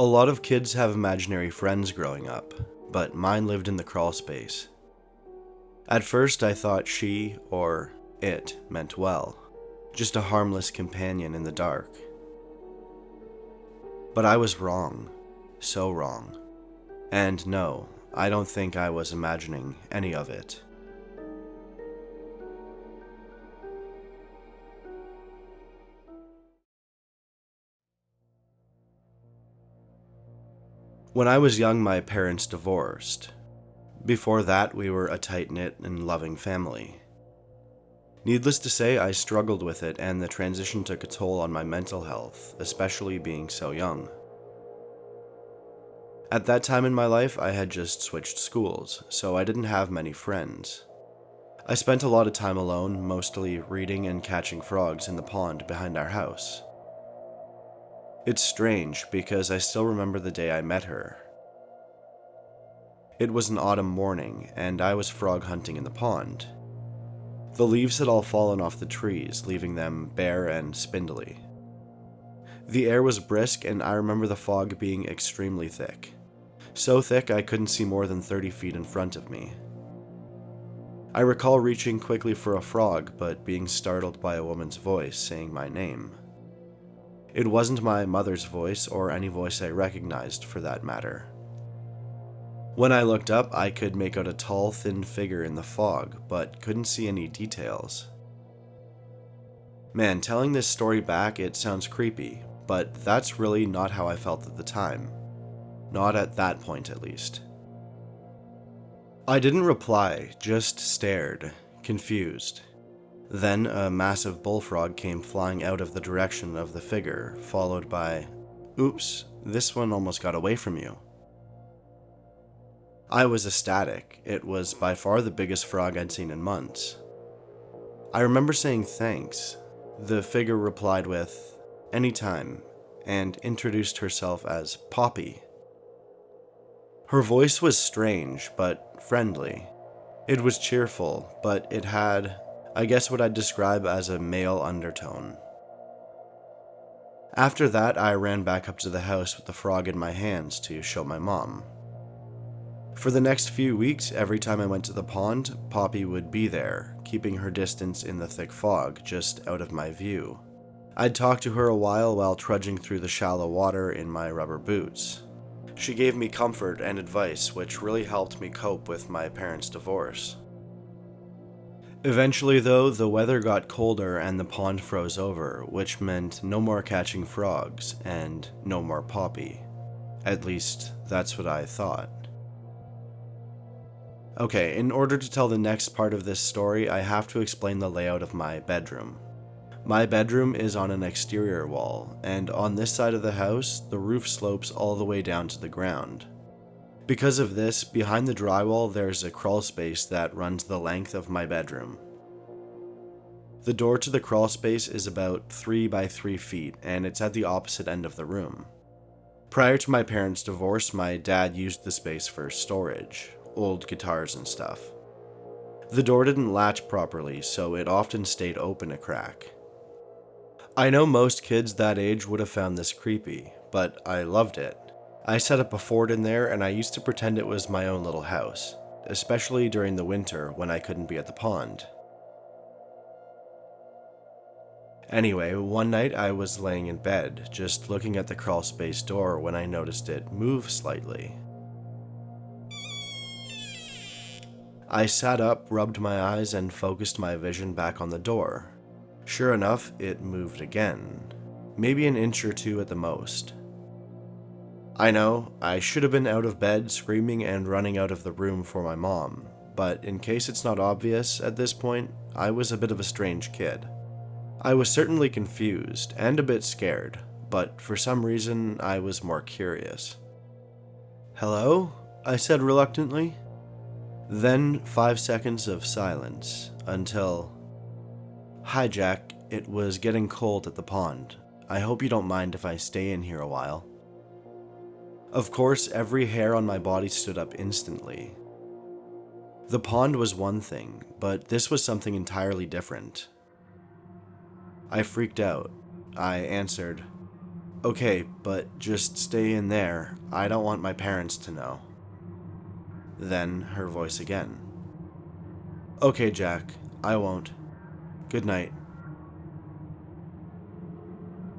A lot of kids have imaginary friends growing up, but mine lived in the crawl space. At first I thought she, or it, meant well, just a harmless companion in the dark. But I was wrong, so wrong. And no, I don't think I was imagining any of it. When I was young, my parents divorced. Before that, we were a tight-knit and loving family. Needless to say, I struggled with it, and the transition took a toll on my mental health, especially being so young. At that time in my life, I had just switched schools, so I didn't have many friends. I spent a lot of time alone, mostly reading and catching frogs in the pond behind our house. It's strange, because I still remember the day I met her. It was an autumn morning, and I was frog hunting in the pond. The leaves had all fallen off the trees, leaving them bare and spindly. The air was brisk, and I remember the fog being extremely thick. So thick I couldn't see more than 30 feet in front of me. I recall reaching quickly for a frog, but being startled by a woman's voice saying my name. It wasn't my mother's voice, or any voice I recognized for that matter. When I looked up, I could make out a tall, thin figure in the fog, but couldn't see any details. Man, telling this story back, it sounds creepy, but that's really not how I felt at the time. Not at that point, at least. I didn't reply, just stared, confused. Then a massive bullfrog came flying out of the direction of the figure, followed by, "Oops, this one almost got away from you." I was ecstatic. It was by far the biggest frog I'd seen in months. I remember saying thanks. The figure replied with, "Anytime," and introduced herself as Poppy. Her voice was strange, but friendly. It was cheerful, but it had, I guess, what I'd describe as a male undertone. After that, I ran back up to the house with the frog in my hands to show my mom. For the next few weeks, every time I went to the pond, Poppy would be there, keeping her distance in the thick fog, just out of my view. I'd talk to her a while trudging through the shallow water in my rubber boots. She gave me comfort and advice, which really helped me cope with my parents' divorce. Eventually, though, the weather got colder and the pond froze over, which meant no more catching frogs and no more Poppy. At least, that's what I thought. Okay, in order to tell the next part of this story, I have to explain the layout of my bedroom. My bedroom is on an exterior wall, and on this side of the house, the roof slopes all the way down to the ground. Because of this, behind the drywall there's a crawl space that runs the length of my bedroom. The door to the crawl space is about 3 by 3 feet, and it's at the opposite end of the room. Prior to my parents' divorce, my dad used the space for storage, old guitars and stuff. The door didn't latch properly, so it often stayed open a crack. I know most kids that age would have found this creepy, but I loved it. I set up a fort in there, and I used to pretend it was my own little house, especially during the winter when I couldn't be at the pond. Anyway, one night I was laying in bed, just looking at the crawl space door when I noticed it move slightly. I sat up, rubbed my eyes, and focused my vision back on the door. Sure enough, it moved again, maybe an inch or two at the most. I know, I should have been out of bed, screaming and running out of the room for my mom, but in case it's not obvious at this point, I was a bit of a strange kid. I was certainly confused and a bit scared, but for some reason I was more curious. "Hello?" I said reluctantly. Then 5 seconds of silence, until, "Hi Jack, it was getting cold at the pond. I hope you don't mind if I stay in here a while." Of course, every hair on my body stood up instantly. The pond was one thing, but this was something entirely different. I freaked out. I answered, Okay, but just stay in there. I don't want my parents to know. Then her voice again. Okay, Jack, I won't. Good night.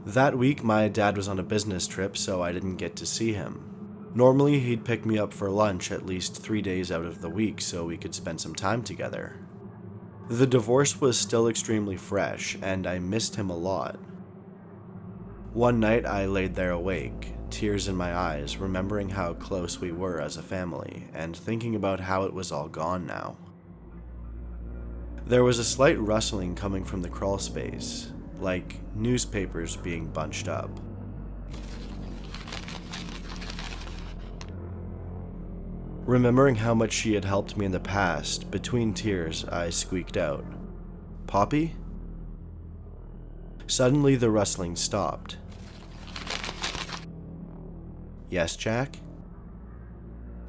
That week, my dad was on a business trip, so I didn't get to see him. Normally, he'd pick me up for lunch at least 3 days out of the week so we could spend some time together. The divorce was still extremely fresh, and I missed him a lot. One night, I laid there awake, tears in my eyes, remembering how close we were as a family, and thinking about how it was all gone now. There was a slight rustling coming from the crawlspace, like newspapers being bunched up. Remembering how much she had helped me in the past, between tears, I squeaked out, "Poppy?" Suddenly, the rustling stopped. "Yes, Jack?"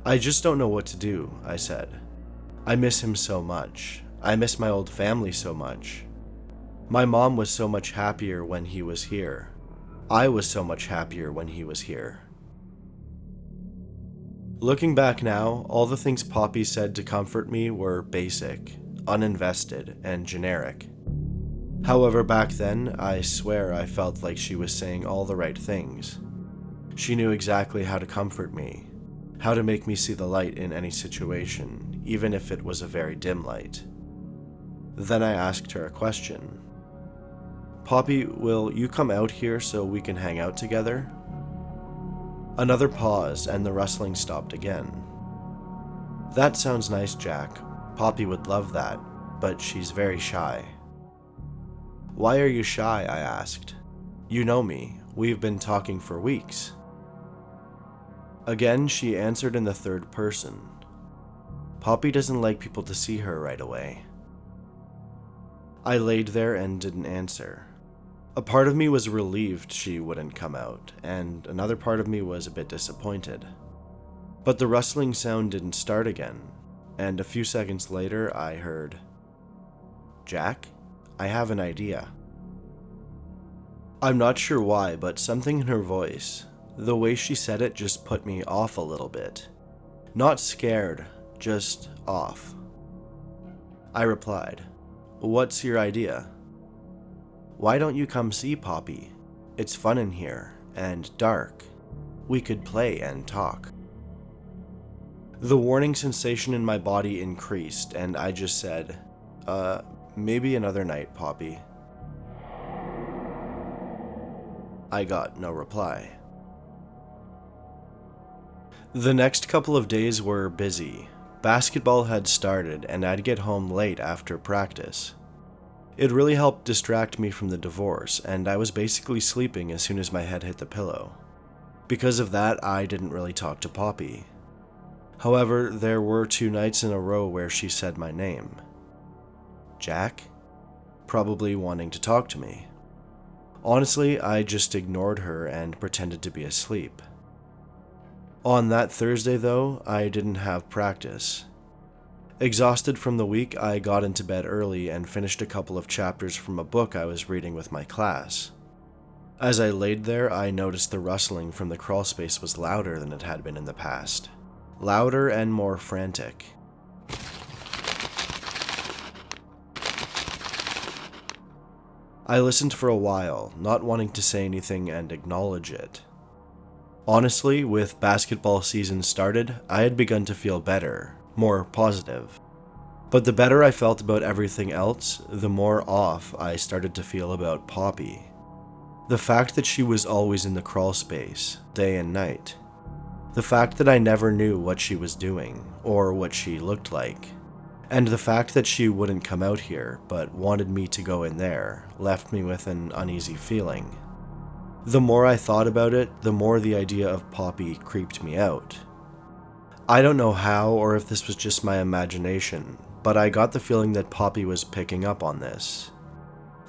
"I just don't know what to do," I said. "I miss him so much. I miss my old family so much. My mom was so much happier when he was here. I was so much happier when he was here." Looking back now, all the things Poppy said to comfort me were basic, uninvested, and generic. However, back then, I swear I felt like she was saying all the right things. She knew exactly how to comfort me, how to make me see the light in any situation, even if it was a very dim light. Then I asked her a question. "Poppy, will you come out here so we can hang out together?" Another pause, and the rustling stopped again. "That sounds nice, Jack. Poppy would love that, but she's very shy." "Why are you shy?" I asked. "You know me. We've been talking for weeks." Again, she answered in the third person. "Poppy doesn't like people to see her right away." I laid there and didn't answer. A part of me was relieved she wouldn't come out, and another part of me was a bit disappointed. But the rustling sound didn't start again, and a few seconds later I heard, "Jack, I have an idea." I'm not sure why, but something in her voice, the way she said it, just put me off a little bit. Not scared, just off. I replied, "What's your idea?" "Why don't you come see Poppy? It's fun in here, and dark. We could play and talk." The warning sensation in my body increased, and I just said, maybe another night, Poppy." I got no reply. The next couple of days were busy. Basketball had started, and I'd get home late after practice. It really helped distract me from the divorce, and I was basically sleeping as soon as my head hit the pillow. Because of that, I didn't really talk to Poppy. However, there were 2 nights in a row where she said my name. Jack? Probably wanting to talk to me. Honestly, I just ignored her and pretended to be asleep. On that Thursday, though, I didn't have practice. Exhausted from the week, I got into bed early and finished a couple of chapters from a book I was reading with my class. As I laid there, I noticed the rustling from the crawlspace was louder than it had been in the past. Louder and more frantic. I listened for a while, not wanting to say anything and acknowledge it. Honestly, with basketball season started, I had begun to feel better, more positive. But the better I felt about everything else, the more off I started to feel about Poppy. The fact that she was always in the crawlspace, day and night. The fact that I never knew what she was doing, or what she looked like. And the fact that she wouldn't come out here, but wanted me to go in there, left me with an uneasy feeling. The more I thought about it, the more the idea of Poppy creeped me out. I don't know how or if this was just my imagination, but I got the feeling that Poppy was picking up on this.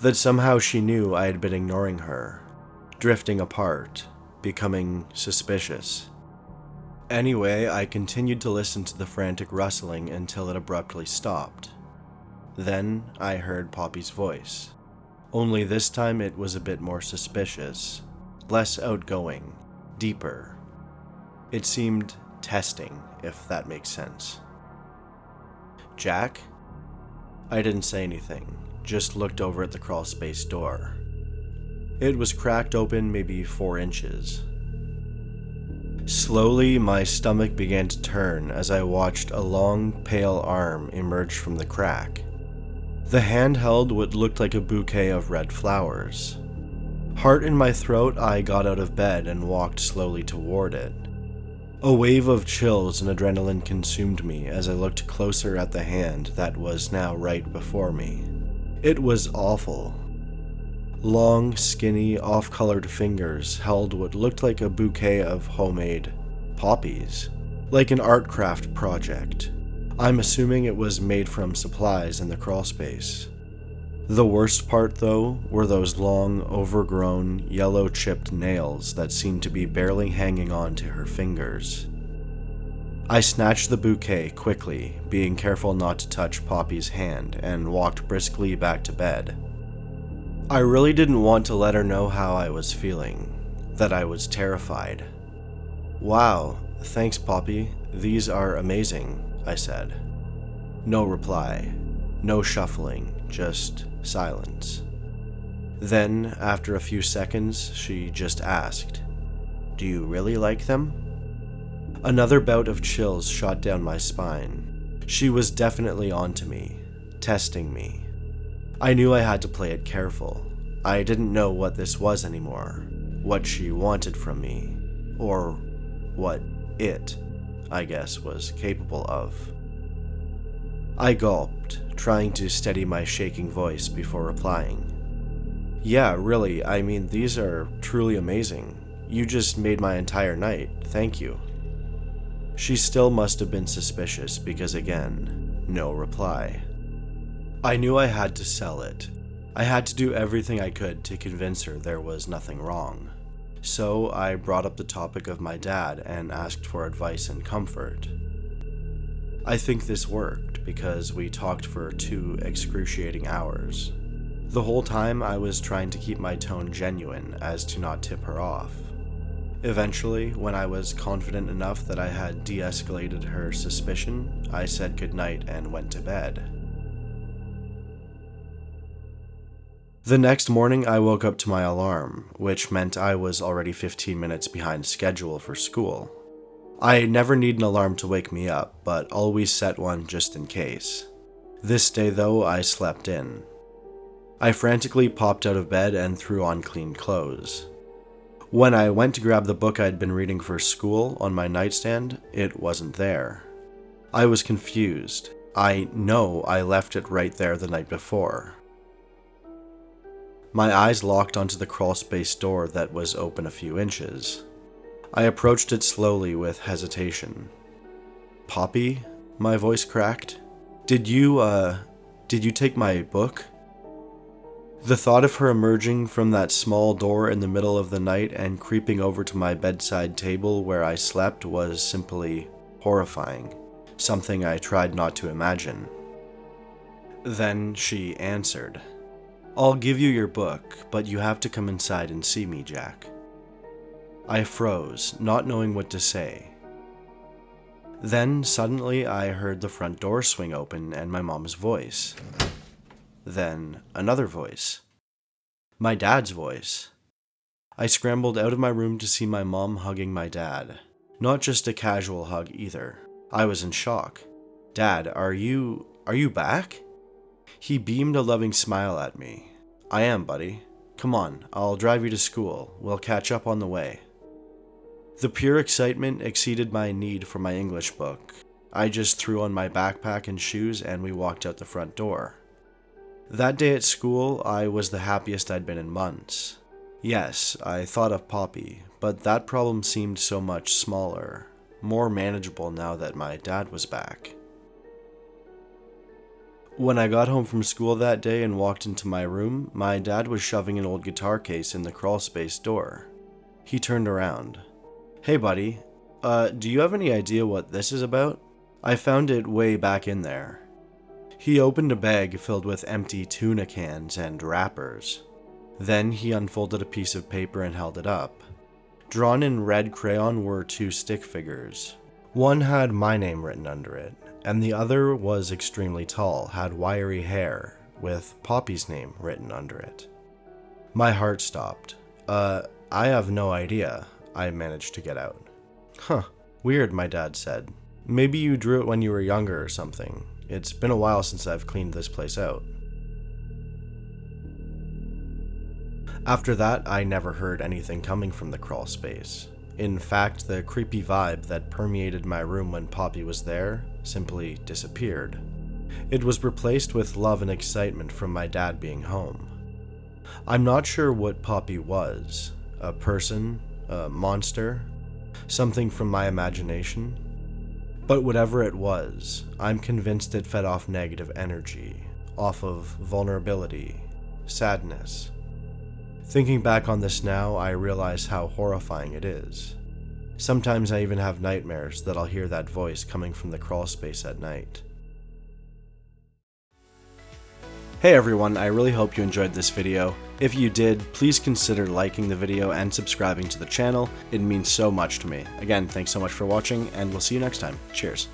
That somehow she knew I had been ignoring her, drifting apart, becoming suspicious. Anyway, I continued to listen to the frantic rustling until it abruptly stopped. Then I heard Poppy's voice. Only this time it was a bit more suspicious, less outgoing, deeper. It seemed testing, if that makes sense. "Jack?" I didn't say anything, just looked over at the crawlspace door. It was cracked open maybe 4 inches. Slowly, my stomach began to turn as I watched a long, pale arm emerge from the crack. The hand held what looked like a bouquet of red flowers. Heart in my throat, I got out of bed and walked slowly toward it. A wave of chills and adrenaline consumed me as I looked closer at the hand that was now right before me. It was awful. Long, skinny, off-colored fingers held what looked like a bouquet of homemade poppies, like an art craft project. I'm assuming it was made from supplies in the crawlspace. The worst part, though, were those long, overgrown, yellow-chipped nails that seemed to be barely hanging on to her fingers. I snatched the bouquet quickly, being careful not to touch Poppy's hand, and walked briskly back to bed. I really didn't want to let her know how I was feeling, that I was terrified. "Wow, thanks, Poppy. These are amazing," I said. No reply, no shuffling, just silence. Then, after a few seconds, she just asked, "Do you really like them?" Another bout of chills shot down my spine. She was definitely onto me, testing me. I knew I had to play it careful. I didn't know what this was anymore, what she wanted from me, or what it, I guess, was capable of. I gulped, trying to steady my shaking voice before replying. "Yeah, really, I mean, these are truly amazing. You just made my entire night, thank you." She still must have been suspicious because, again, no reply. I knew I had to sell it. I had to do everything I could to convince her there was nothing wrong. So I brought up the topic of my dad and asked for advice and comfort. I think this worked because we talked for 2 excruciating hours. The whole time I was trying to keep my tone genuine as to not tip her off. Eventually, when I was confident enough that I had de-escalated her suspicion, I said goodnight and went to bed. The next morning, I woke up to my alarm, which meant I was already 15 minutes behind schedule for school. I never need an alarm to wake me up, but always set one just in case. This day, though, I slept in. I frantically popped out of bed and threw on clean clothes. When I went to grab the book I'd been reading for school on my nightstand, it wasn't there. I was confused. I know I left it right there the night before. My eyes locked onto the crawlspace door that was open a few inches. I approached it slowly with hesitation. "Poppy?" My voice cracked. Did you take my book?" The thought of her emerging from that small door in the middle of the night and creeping over to my bedside table where I slept was simply horrifying, something I tried not to imagine. Then she answered, "I'll give you your book, but you have to come inside and see me, Jack." I froze, not knowing what to say. Then, suddenly, I heard the front door swing open and my mom's voice. Then, another voice. My dad's voice. I scrambled out of my room to see my mom hugging my dad. Not just a casual hug either. I was in shock. "Dad, are you back?" He beamed a loving smile at me. "I am, buddy. Come on, I'll drive you to school. We'll catch up on the way." The pure excitement exceeded my need for my English book. I just threw on my backpack and shoes and we walked out the front door. That day at school, I was the happiest I'd been in months. Yes, I thought of Poppy, but that problem seemed so much smaller, more manageable now that my dad was back. When I got home from school that day and walked into my room, my dad was shoving an old guitar case in the crawlspace door. He turned around. "Hey buddy, do you have any idea what this is about? I found it way back in there." He opened a bag filled with empty tuna cans and wrappers. Then he unfolded a piece of paper and held it up. Drawn in red crayon were 2 stick figures. One had my name written under it, and the other was extremely tall, had wiry hair, with Poppy's name written under it. My heart stopped. I have no idea, I managed to get out. Huh, weird, my dad said. Maybe you drew it when you were younger or something. It's been a while since I've cleaned this place out. After that, I never heard anything coming from the crawl space. In fact, the creepy vibe that permeated my room when Poppy was there simply disappeared. It was replaced with love and excitement from my dad being home. I'm not sure what Poppy was. A person? A monster? Something from my imagination? But whatever it was, I'm convinced it fed off negative energy, off of vulnerability, sadness. Thinking back on this now, I realize how horrifying it is. Sometimes I even have nightmares that I'll hear that voice coming from the crawl space at night. Hey everyone, I really hope you enjoyed this video. If you did, please consider liking the video and subscribing to the channel. It means so much to me. Again, thanks so much for watching, and we'll see you next time. Cheers.